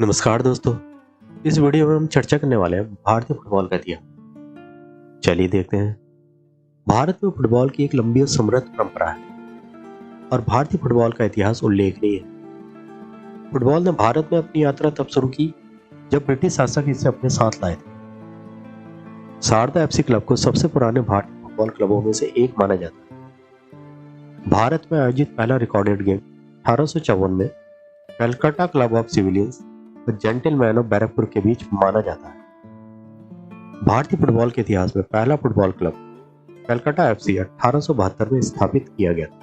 नमस्कार दोस्तों। इस वीडियो में हम चर्चा करने वाले हैं भारतीय फुटबॉल का इतिहास। चलिए देखते हैं। भारत में फुटबॉल की एक लंबी और समृद्ध परंपरा है और भारतीय फुटबॉल का इतिहास उल्लेखनीय है। फुटबॉल ने भारत में अपनी यात्रा तब शुरू की जब ब्रिटिश शासक इसे अपने साथ लाए थे। शारदा एफसी क्लब को सबसे पुराने भारतीय फुटबॉल क्लबों में से एक माना जाता है। भारत में आयोजित पहला रिकॉर्डेड गेम 1854 में कलकत्ता क्लब ऑफ सिविलियंस और जेंटलमैन ऑफ बैरकपुर के बीच माना जाता है। भारतीय फुटबॉल के इतिहास में पहला फुटबॉल क्लब कलकत्ता एफसी 1872 में स्थापित किया गया था।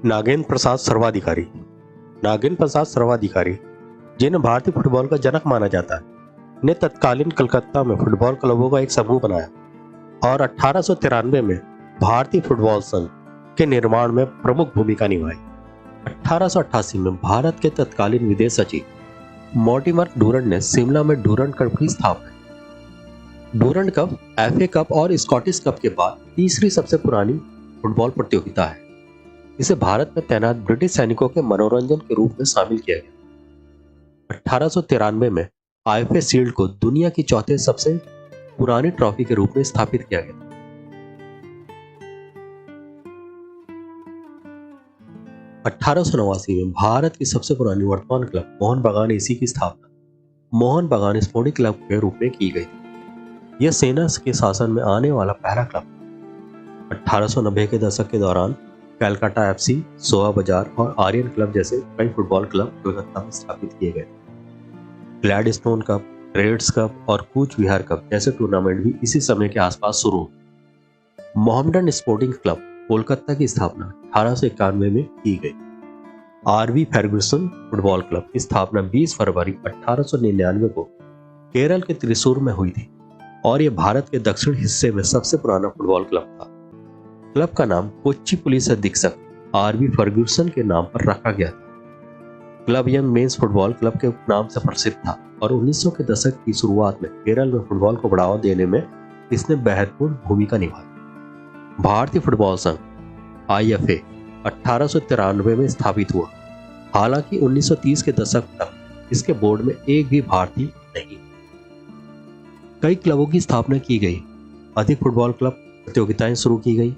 नागेंद्र प्रसाद सर्वाधिकारी। नागेंद्र प्रसाद सर्वाधिकारी, जिन्हें भारतीय फुटबॉल का जनक माना जाता है, ने तत्कालीन कलकत्ता में फुटबॉल क्लबों का एक समूह बनाया और 1893 में भारतीय फुटबॉल संघ के निर्माण में प्रमुख भूमिका निभाई। 1888 में भारत के तत्कालीन विदेश सचिव मॉर्टिमर डूरंट ने शिमला में डूरंट कप की स्थापना की। डूरंट कप एफए कप और स्कॉटिश कप के बाद तीसरी सबसे पुरानी फुटबॉल प्रतियोगिता है। इसे भारत में तैनात ब्रिटिश सैनिकों के मनोरंजन के रूप में शामिल किया गया। 1893 में आईएफए शील्ड को दुनिया की चौथे सबसे पुरानी ट्रॉफी के रूप में स्थापित किया गया। 1889 में भारत की सबसे पुरानी वर्तमान क्लब मोहन बागान एसी की स्थापना मोहन बागान स्पोर्टिंग क्लब के रूप में की गई थी। यह सेना के शासन में आने वाला पहला क्लब। 1890 के दशक के दौरान कलकत्ता एफसी, सोहा बाजार और आर्यन क्लब जैसे कई फुटबॉल क्लब कोलकाता में स्थापित किए गए। ग्लैडस्टोन कप, रेड्स कप और कूच विहार कप जैसे टूर्नामेंट भी इसी समय के आसपास शुरू हुए। मोहम्मडन स्पोर्टिंग क्लब कोलकाता की स्थापना 1891 में की गई। आरवी फर्ग्यूसन फुटबॉल क्लब की स्थापना 20 फरवरी 1899 को केरल के त्रिशूर में हुई थी और यह भारत के दक्षिण हिस्से में सबसे पुराना फुटबॉल क्लब था। क्लब का नाम कोच्चि पुलिस अधीक्षक आरवी फर्ग्यूसन के नाम पर रखा गया था। Club young mains football club के नाम से प्रसिद्ध था और 1900 के दशक की शुरुआत में केरल में फुटबॉल को बढ़ावा देने में इसने महत्वपूर्ण भूमिका निभाई। भारतीय फुटबॉल संघ आईएफए 1893 में स्थापित हुआ। हालांकि 1930 के दशक तक इसके बोर्ड में एक भी भारतीय नहीं। कई क्लबों की स्थापना की गई, अधिक फुटबॉल क्लब प्रतियोगिताएं शुरू की गई।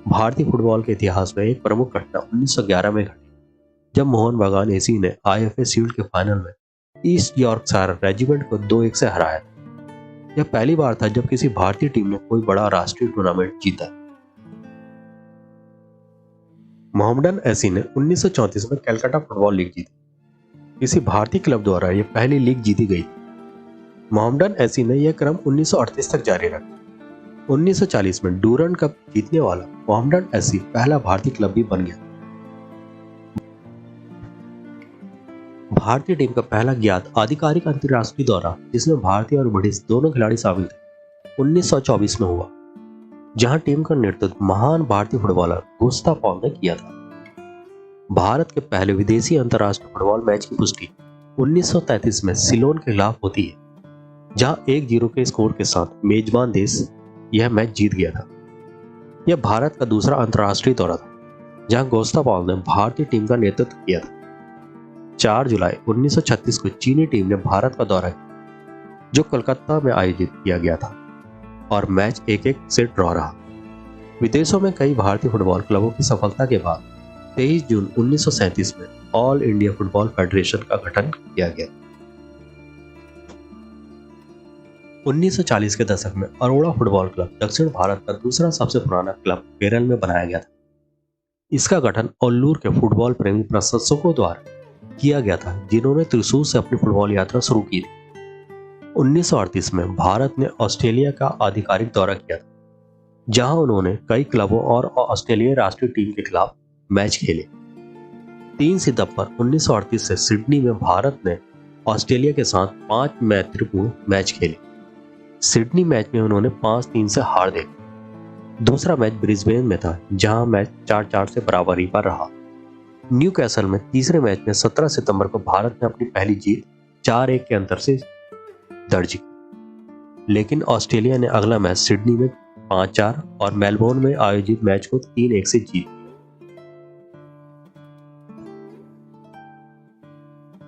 भारतीय फुटबॉल के इतिहास में एक प्रमुख घटना 1911 में घटी, जब मोहन बागान एसी ने आईएफए शील्ड के फाइनल में ईस्ट यॉर्कशायर रेजिमेंट को 2-1 से हराया। यह पहली बार था जब किसी भारतीय टीम ने कोई बड़ा राष्ट्रीय टूर्नामेंट जीता। मोहम्मडन एसी ने 1934 में कलकत्ता फुटबॉल लीग जीती। किसी भारतीय क्लब द्वारा यह पहली लीग जीती गई। मोहम्मडन एसी ने यह क्रम 1938 तक जारी रखा। 1940 में डूरंट कप जीतने वाला मोहम्मडन एसी पहला भारतीय क्लब भी बन गया। भारतीय टीम का पहला ज्ञात आधिकारिक अंतर्राष्ट्रीय दौरा, जिसमें भारतीय और ब्रिटिश दोनों खिलाड़ी शामिल थे, 1924 में हुआ, जहां टीम का नेतृत्व महान भारतीय फुटबॉलर गुस्ताव पॉल ने किया था। भारत के पहले विदेशी अंतर्राष्ट्रीय फुटबॉल मैच की पुष्टि 1933 में सिलोन के खिलाफ होती है, जहां 1-0 के स्कोर के साथ मेजबान देश यह मैच जीत गया था। यह भारत का दूसरा अंतर्राष्ट्रीय दौरा था जहां गुस्ताव पॉल ने भारतीय टीम का नेतृत्व किया था। 4 जुलाई 1936 को चीनी टीम ने भारत का दौरा किया, जो कोलकाता में आयोजित किया गया था और मैच 1-1 से ड्रॉ रहा। विदेशों में कई भारतीय फुटबॉल क्लबों की सफलता के बाद 23 जून 1937 में ऑल इंडिया फुटबॉल फेडरेशन का गठन किया गया। 1940 के दशक में अरोड़ा फुटबॉल क्लब दक्षिण भारत का दूसरा सबसे पुराना क्लब केरल में बनाया गया था। इसका गठन ओल्लूर के फुटबॉल प्रेमी प्रशंसकों द्वारा किया गया था, जिन्होंने त्रिशूर से अपनी फुटबॉल यात्रा शुरू की थी। 1938 में भारत ने ऑस्ट्रेलिया का आधिकारिक दौरा किया था, जहां उन्होंने कई क्लबों और ऑस्ट्रेलियाई राष्ट्रीय टीम के खिलाफ मैच खेले। 3 सितंबर 1938 से सिडनी में भारत ने ऑस्ट्रेलिया के साथ 5 मैत्रीपूर्ण मैच खेले। सिडनी मैच में उन्होंने 5-3 से हार दे। दूसरा मैच ब्रिस्बेन में था, जहां मैच 4-4 से बराबरी पर रहा। न्यूकैसल में तीसरे मैच में 17 सितंबर को भारत ने अपनी पहली जीत 4-1 के अंतर से दर्ज की, लेकिन ऑस्ट्रेलिया ने अगला मैच सिडनी में 5-4 और मेलबोर्न में आयोजित मैच को 3-1 से जीत।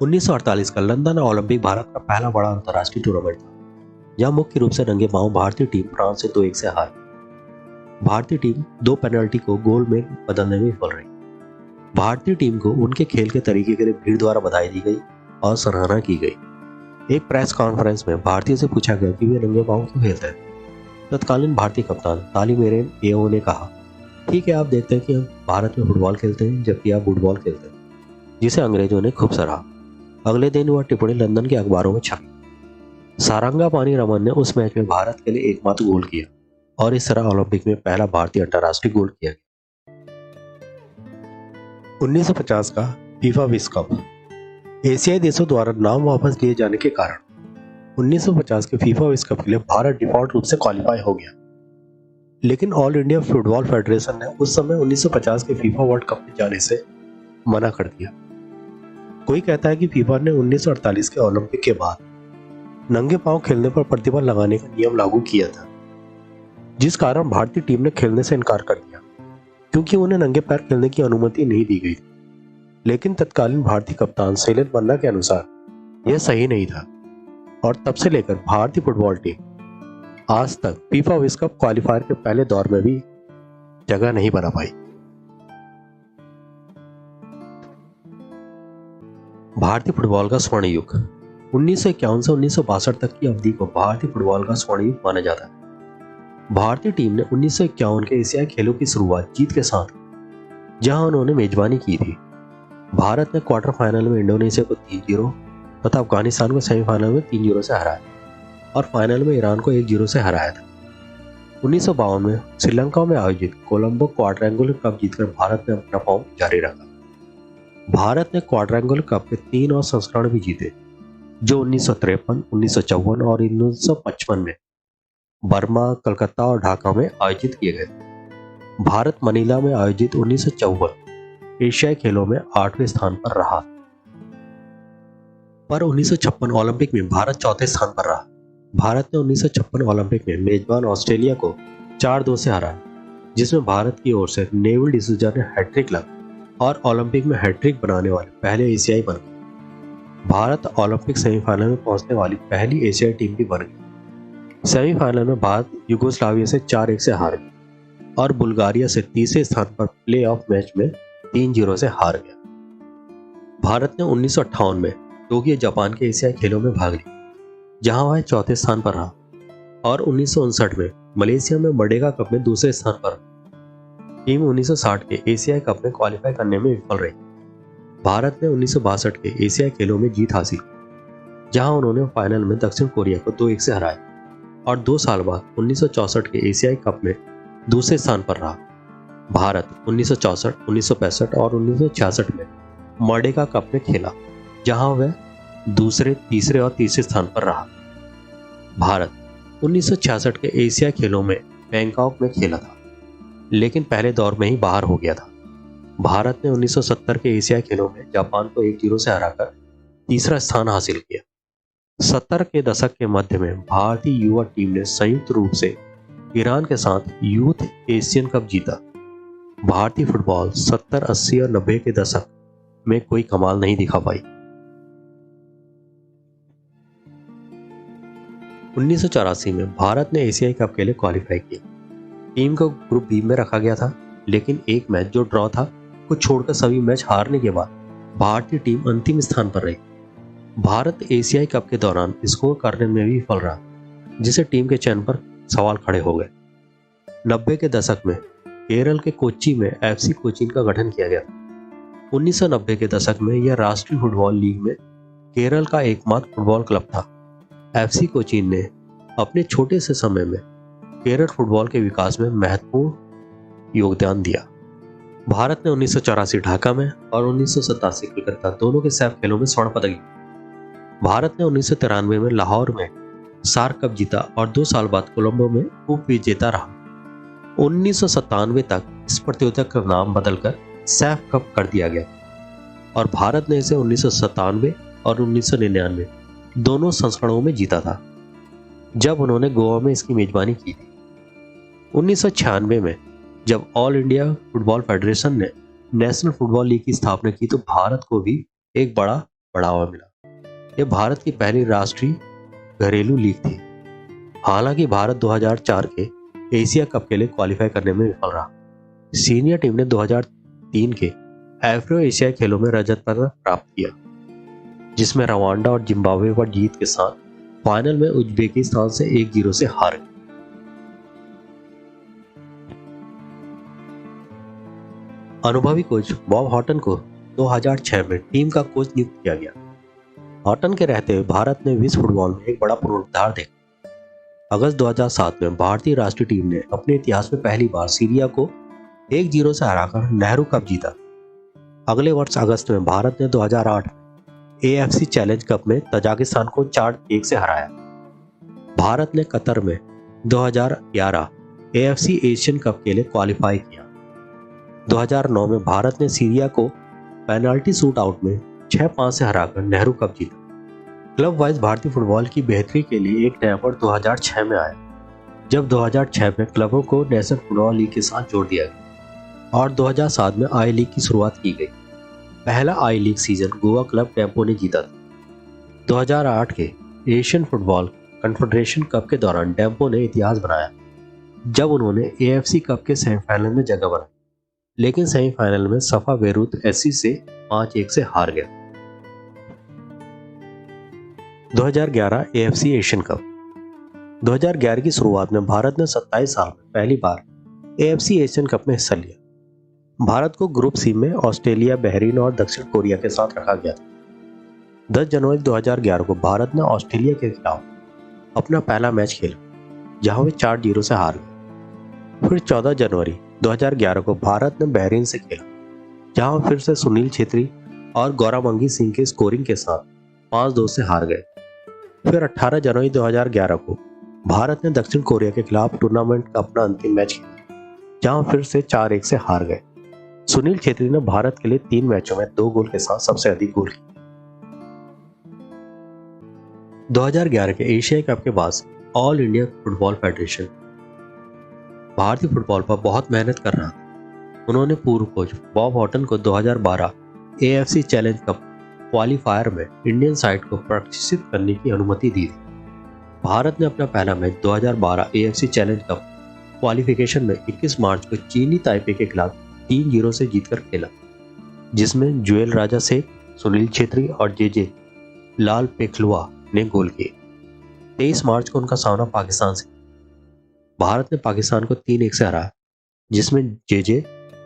1948 का लंदन ओलंपिक भारत का पहला बड़ा अंतर्राष्ट्रीय टूर्नामेंट था, जहां मुख्य रूप से रंगे पांव भारतीय टीम फ्रांस से 2-1 से हारी। भारतीय टीम 2 पेनल्टी को गोल में बदलने में विफल रही। भारतीय टीम को उनके खेल के तरीके के लिए भीड़ द्वारा बधाई दी गई और सराहना की गई। एक प्रेस कॉन्फ्रेंस में भारतीय से पूछा गया कि वे रंगे पांव क्यों खेलते हैं। तत्कालीन भारतीय कप्तान तालीमेरेन एओ ने कहा, ठीक है, आप देखते हैं कि हम भारत में फुटबॉल खेलते हैं जबकि आप फुटबॉल खेलते हैं, जिसे अंग्रेजों ने खूब सराहा। अगले दिन वह टिप्पणी लंदन के अखबारों में छपी। सारंगापानी रमन ने उस मैच में भारत के लिए एकमात्र गोल किया और इस तरह ओलंपिक में पहला भारतीय अंतर्राष्ट्रीय गोल किया गया। 1950 का फीफा विश्व कप। एशियाई देशों द्वारा नाम वापस लिए जाने के कारण 1950 के फीफा विश्व कप के लिए भारत डिफॉल्ट रूप से क्वालिफाई हो गया, लेकिन ऑल इंडिया फुटबॉल फेडरेशन ने उस समय 1950 के फीफा वर्ल्ड कप में जाने से मना कर दिया। कोई कहता है कि फीफा ने 1948 के ओलंपिक के बाद नंगे पांव खेलने पर प्रतिबंध लगाने का नियम लागू किया था, जिस कारण भारतीय टीम ने खेलने से इनकार कर दिया क्योंकि उन्हें नंगे पैर खेलने की अनुमति नहीं दी गई। लेकिन तत्कालीन भारतीय कप्तान शैलेंद्र मन्ना के अनुसार यह सही नहीं था और तब से लेकर भारतीय फुटबॉल टीम आज तक फीफा विश्व कप क्वालिफायर के पहले दौर में भी जगह नहीं बना पाई। भारतीय फुटबॉल का स्वर्ण युग। 1951 से 1962 तक की अवधि को भारतीय फुटबॉल का स्वर्ण युग माना जाता है। भारतीय टीम ने 1951 के एशियाई खेलों की शुरुआत जीत के साथ, जहां उन्होंने मेजबानी की थी। भारत ने क्वार्टर फाइनल में इंडोनेशिया को 3-0 तथा अफगानिस्तान को सेमीफाइनल में 3-0 से हराया और फाइनल में ईरान को 1-0 से हराया था। 1952 में श्रीलंका में आयोजित कोलंबो क्वाड्रेंगुलर कप जीतकर भारत ने अपना फॉर्म जारी रखा। भारत ने क्वाड्रेंगुलर कप के 3 और संस्करण भी जीते, जो 1953, 1954 और 1955 में बर्मा, कलकत्ता और ढाका में आयोजित किए गए। भारत मनीला में आयोजित 1954 एशियाई खेलों में 8वें स्थान पर रहा, पर 1956 ओलंपिक में भारत 4थे स्थान पर रहा। भारत ने 1956 ओलंपिक में मेजबान ऑस्ट्रेलिया को 4-2 से हराया, जिसमें भारत की ओर से नेविल डिसूजा ने हैट्रिक लगा और ओलंपिक में हैट्रिक बनाने वाले पहले एशियाई बन गए। भारत ओलंपिक सेमीफाइनल में पहुंचने वाली पहली एशियाई टीम भी बन गई। सेमीफाइनल में भारत युगोस्लाविया से 4-1 से हार गई और बुल्गारिया से तीसरे स्थान पर प्ले ऑफ मैच में 3-0 से हार गया। भारत ने 1958 में टोक्यो जापान के एशियाई खेलों में भाग लिया, जहां वह 4थे स्थान पर रहा और 1959 में मलेशिया में मर्डेगा कप में 2रे स्थान पर रहा। टीम 1960 के एशियाई कप में क्वालिफाई करने में विफल रही। भारत ने 1962 के एशियाई खेलों में जीत हासिल की, जहां उन्होंने फाइनल में दक्षिण कोरिया को 2-1 से हराया और 2 साल बाद 1964 के एशियाई कप में 2रे स्थान पर रहा। भारत 1964, 1965 और 1966 में मर्डेगा कप में खेला, जहां वह 2रे, 3रे और 3रे स्थान पर रहा। भारत 1966 के एशियाई खेलों में बैंकॉक में खेला था, लेकिन पहले दौर में ही बाहर हो गया था। भारत ने 1970 के एशियाई खेलों में जापान को 1-0 से हराकर 3रा स्थान हासिल किया। 70 के दशक के मध्य में भारतीय युवा टीम ने संयुक्त रूप से ईरान के साथ यूथ एशियन कप जीता। भारतीय फुटबॉल 70, 80 और 90 के दशक में कोई कमाल नहीं दिखा पाई। 1984 में भारत ने एशियाई कप के लिए क्वालिफाई किया। टीम को ग्रुप बी में रखा गया था, लेकिन एक मैच जो ड्रॉ था को छोड़कर सभी मैच हारने के बाद भारतीय टीम अंतिम स्थान पर रही। भारत एशियाई कप के दौरान स्कोर करने में भी विफल रहा, जिससे टीम के चयन पर सवाल खड़े हो गए। 90 के दशक में केरल के कोच्चि में एफसी कोचीन का गठन किया गया था। 1990 के दशक में यह राष्ट्रीय फुटबॉल लीग में केरल का एकमात्र फुटबॉल क्लब था। एफसी कोचीन ने अपने छोटे से समय में केरल फुटबॉल के विकास में महत्वपूर्ण योगदान दिया। भारत ने 1984 ढाका में और 1987 कलकत्ता दोनों के सैफ खेलों में स्वर्ण पदक जीता। भारत ने 1993 में लाहौर में सार्क कप जीता और 2 साल बाद कोलंबो में उप विजेता रहा। 1997 तक इस प्रतियोगिता का नाम बदलकर सैफ कप कर दिया गया और भारत ने इसे 1997 और 1999 दोनों संस्करणों में जीता था, जब उन्होंने गोवा में इसकी मेजबानी की थी। 1996 में जब ऑल इंडिया फुटबॉल फेडरेशन ने नेशनल फुटबॉल लीग की स्थापना की, तो भारत को भी एक बड़ा बढ़ावा मिला। यह भारत की पहली राष्ट्रीय घरेलू लीग थी। हालांकि भारत 2004 के एशिया कप के लिए क्वालिफाई करने में विफल रहा। सीनियर टीम ने 2003 के एफ्रो एशियाई खेलों में रजत पदक प्राप्त किया, जिसमें रवांडा और जिम्बाब्वे पर जीत के साथ फाइनल में उज्बेकिस्तान से 1-0 से हार गए। अनुभवी कोच बॉब हॉटन को 2006 में टीम का कोच नियुक्त किया गया। हॉटन के रहते हुए भारत ने विश्व फुटबॉल में एक बड़ा पुनरुद्धार देखा। अगस्त 2007 में भारतीय राष्ट्रीय टीम ने अपने इतिहास में पहली बार सीरिया को 1-0 से हराकर नेहरू कप जीता। अगले वर्ष अगस्त में भारत ने 2008 AFC चैलेंज कप में तजाकिस्तान को 4-1 से हराया। भारत ने कतर में 2011 AFC एशियन कप के लिए क्वालिफाई किया। 2009 में भारत ने सीरिया को पेनाल्टी शूट आउट में 6-5 से हराकर नेहरू कप जीता। क्लब वाइज भारतीय फुटबॉल की बेहतरी के लिए एक नया मोड़ 2006 में आया, जब 2006 में क्लबों को नेशनल फुटबॉल लीग के साथ जोड़ दिया गया और 2007 में आई लीग की शुरुआत की गई। पहला I league season Goa club Dempo ने जीता था। 2008 के एशियन फुटबॉल कन्फेडरेशन कप के दौरान टेम्पो ने इतिहास बनाया, जब उन्होंने AFC कप के सेमीफाइनल में जगह बनाई, लेकिन सेमीफाइनल में सफा बेरूत SC से 5-1 से हार गया। 2011 AFC एशियन कप। 2011 की शुरुआत में भारत ने 27 साल में पहली बार AFC एशियन कप में हिस्सा लिया। भारत को ग्रुप सी में ऑस्ट्रेलिया, बहरीन और दक्षिण कोरिया के साथ रखा गया था। 10 जनवरी 2011 को भारत ने ऑस्ट्रेलिया के खिलाफ अपना पहला मैच खेला, जहां वे 4-0 से हार गए। फिर 14 जनवरी 2011 को भारत ने बहरीन से खेला, जहां फिर से सुनील छेत्री और गौरव सिंह के स्कोरिंग के साथ 5-2 से हार गए। फिर 18 जनवरी 2011 को भारत ने दक्षिण कोरिया के खिलाफ टूर्नामेंट का अपना अंतिम मैच खेला, जहां फिर से 4-1 से हार गए। सुनील छेत्री ने भारत के लिए 3 मैचों में 2 गोल के साथ सबसे अधिक गोल किए। 2011 के एशिया कप के बाद ऑल इंडिया फुटबॉल फेडरेशन भारतीय फुटबॉल पर बहुत मेहनत कर रहा था। उन्होंने पूर्व कोच बॉब हॉटन को 2012 AFC चैलेंज कप क्वालीफायर में इंडियन साइड को प्रशिक्षित करने की अनुमति दी थी। भारत ने अपना पहला match 2012 AFC challenge cup qualification में 21 मार्च को चीनी ताइपे के खिलाफ 3-0 से जीतकर खेला, जिसमें जुएल राजा शेख, सुनील छेत्री और JJ लाल पेखलुआ ने गोल किए। 23 मार्च को उनका सामना पाकिस्तान से। भारत ने पाकिस्तान को 3-1 से हराया, जिसमें JJ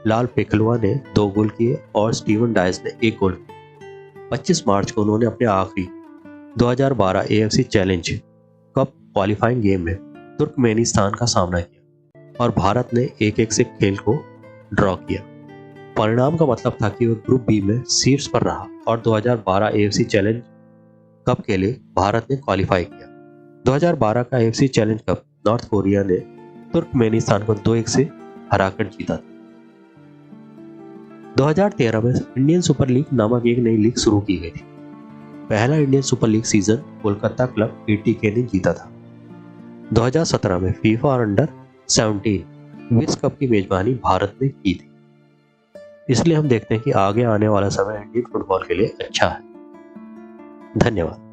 लाल पेखलुआ ने 2 गोल किए और स्टीवन डाइस ने 1 गोल किया। 25 मार्च को उन्होंने अपने आखिरी 2012 AFC challenge cup qualifying game में तुर्कमेनिस्तान का सामना किया और भारत ने 1-1 से खेल को ड्रॉ किया। परिणाम का मतलब था कि वह ग्रुप बी में शीर्ष पर रहा और 2012 AFC चैलेंज कप के लिए भारत ने क्वालिफाई किया। 2012 का AFC challenge cup north Korea ने तुर्कमेनिस्तान को 2-1 से हराकर जीता था। 2013 में इंडियन सुपर लीग नामक एक नई लीग शुरू की गई थी। पहला Indian super league season Kolkata club ATK ने जीता था। 2017 में फीफा अंडर 17 विश्व कप की मेजबानी भारत ने की थी। इसलिए हम देखते हैं कि आगे आने वाला समय इंडियन फुटबॉल के लिए अच्छा है। धन्यवाद।